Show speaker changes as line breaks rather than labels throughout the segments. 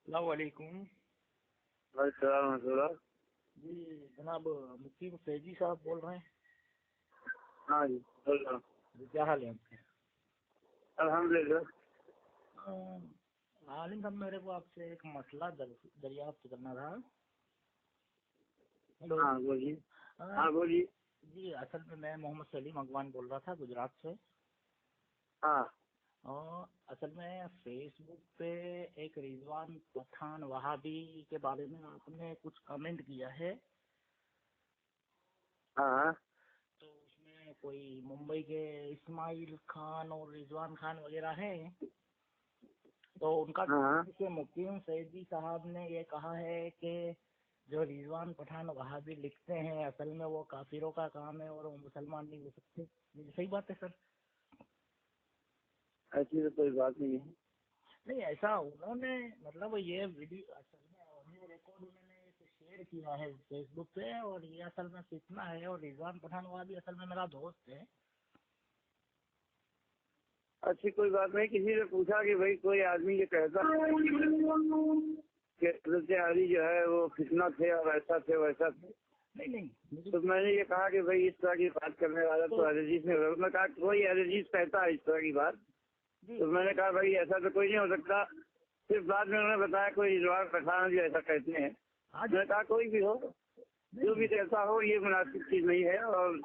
अस्सलामुअलैकुम।
वालेकुम।
जी जनाब, मुकीम फैजी साहब बोल रहे हैं?
हाँ जी, बोल रहा हूँ।
जी, क्या हाल है आपके?
अल्हम्दुलिल्लाह।
आलिम साहब, मेरे को आपसे एक मसला दरियाफ्त करना था। हेलो।
हाँ बोलिए।
अ,
हाँ बोलिए।
जी, असल में मैं मोहम्मद सलीम अगवान बोल रहा था, गुजरात से।
हाँ
और असल में फेसबुक पे एक रिजवान पठान वहाबी के बारे में आपने कुछ कमेंट किया है।
हाँ
तो उसमें कोई मुंबई के इस्माइल खान और रिजवान खान वगैरह हैं। तो उनका
हाँ।
के मुकीम सैदी साहब ने ये कहा है कि जो रिजवान पठान वहाबी लिखते हैं असल में वो काफिरों का काम है और वो मुसलमान नहीं हो सकते। ये सही बात है सर?
ऐसी तो कोई बात नहीं है।
नहीं, ऐसा उन्होंने मतलब ये वीडियो असल में ऑडियो रिकॉर्ड उन्होंने शेयर किया है फेसबुक पे, और ये असल में कितना है। और रिजवान पठान वहाबी असल में मेरा दोस्त है।
अच्छी कोई बात नहीं। किसी ने पूछा कि भाई कोई आदमी ये कहता है कि हज़रत अली जो है वो फितना थे और ऐसा थे वैसा थे,
नहीं नहीं,
तो मैंने ये कहा कि भाई इस तरह की बात करने वाला तो अजीज ने मैं कहा कोई अजीज कहता है इस तरह की बात। तो मैंने कहा भाई ऐसा तो कोई नहीं हो सकता। फिर बाद में उन्होंने बताया कोई रिजवान पठान जो ऐसा कहते हैं। मैंने कहा कोई भी हो, जो भी कहता हो, ये मुनासिब चीज नहीं है। और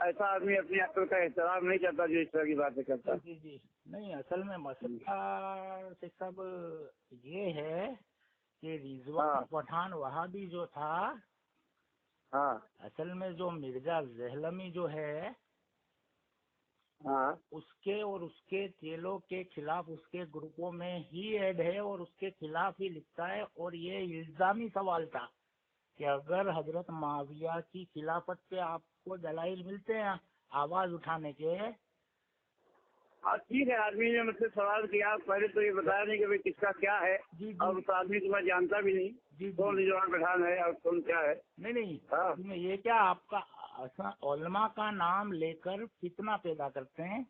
ऐसा आदमी अपनी अक्ल का एहतराम नहीं करता जो इस तरह की बातें करता।
जी जी। नहीं, असल में मसला से सब ये है कि रिजवान
हाँ
पठान वहाबी जो था,
हाँ
असल में जो मिर्जा जहलमी जो है
हाँ
उसके और उसके चेलों के खिलाफ उसके ग्रुपों में ही ऐड है और उसके खिलाफ ही लिखता है। और ये इल्जामी सवाल था कि अगर हजरत माविया की खिलाफत पे आपको दलाइल मिलते हैं आवाज उठाने के।
हाँ ठीक है। आदमी ने मुझसे सवाल किया, पहले तो ये बताया नहीं कि भाई किसका क्या है।
जी
और
जी
उस आदमी को मैं जानता भी नहीं
जी
कौन
जी।
रिजवान पठान है और कौन क्या है।
नहीं नहीं,
हाँ,
इसमें ये क्या आपका उलमा का नाम लेकर फितना पैदा करते हैं।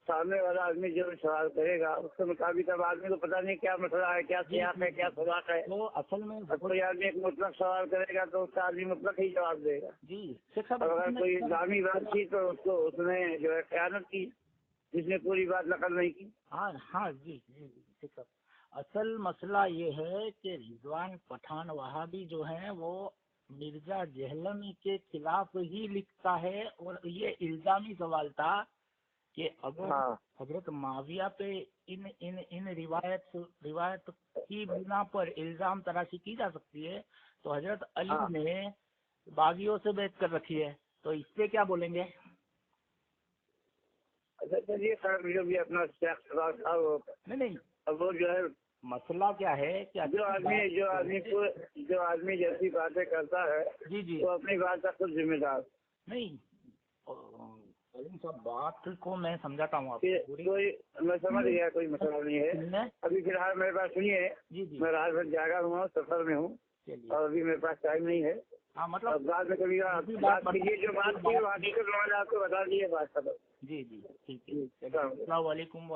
सामने वाला आदमी जो भी सवाल करेगा उसके मुताबिक अब आदमी को पता नहीं क्या मसला है, क्या
जी
सियाक
जी
है, क्या
जी।
सवाल है।
तो असल में
अब कोई आदमी एक मुतलक सवाल करेगा तो उसका आदमी मुतलक ही जवाब देगा।
जी शेख साहब,
और
असल
अगर
में
कोई इस्लामी बात की तो उसको उसने जो है खयानत की, जिसने पूरी बात नकल नहीं की।
हाँ हाँ जी जी जी शेख साहब, असल मसला ये है कि रिजवान पठान वहाबी जो है वो मिर्जा जहलमी के खिलाफ ही लिखता है। और ये इल्जामी सवाल था कि अगर
हाँ
हजरत माविया पे इन इन इन रिवायत की बिना पर इल्जाम तराशी की जा सकती है, तो हजरत अली
हाँ।
ने बागियों से बैत कर रखी है। तो इस पे क्या बोलेंगे?
अच्छा चलिए सर, जो भी अपना सवाल था वो,
नहीं नहीं,
अब वो जो है
मसला क्या है कि
जो आदमी जैसी बातें करता है
जी जी।
वो अपनी बात का खुद जिम्मेदार।
नहीं, अलीम साहब, बात को मैं समझाता हूँ
कि
आपको पूरी।
कोई, मैं समझ गया, कोई मसला नहीं है।
सुनिए।
अभी फिलहाल मेरे पास सुनिए,
जी जी।
मैं रात भर जागा हुआ हूँ, सफर में हूँ
चलिए।
और अभी मेरे पास टाइम नहीं है।
हाँ
अब
मतलब
बाद में कभी बात कीजिए, जो बात की वो हकीकत मैंने आपको बता दी है, बात खत्म।
जी जी ठीक है। अस्सलाम वालेकुम।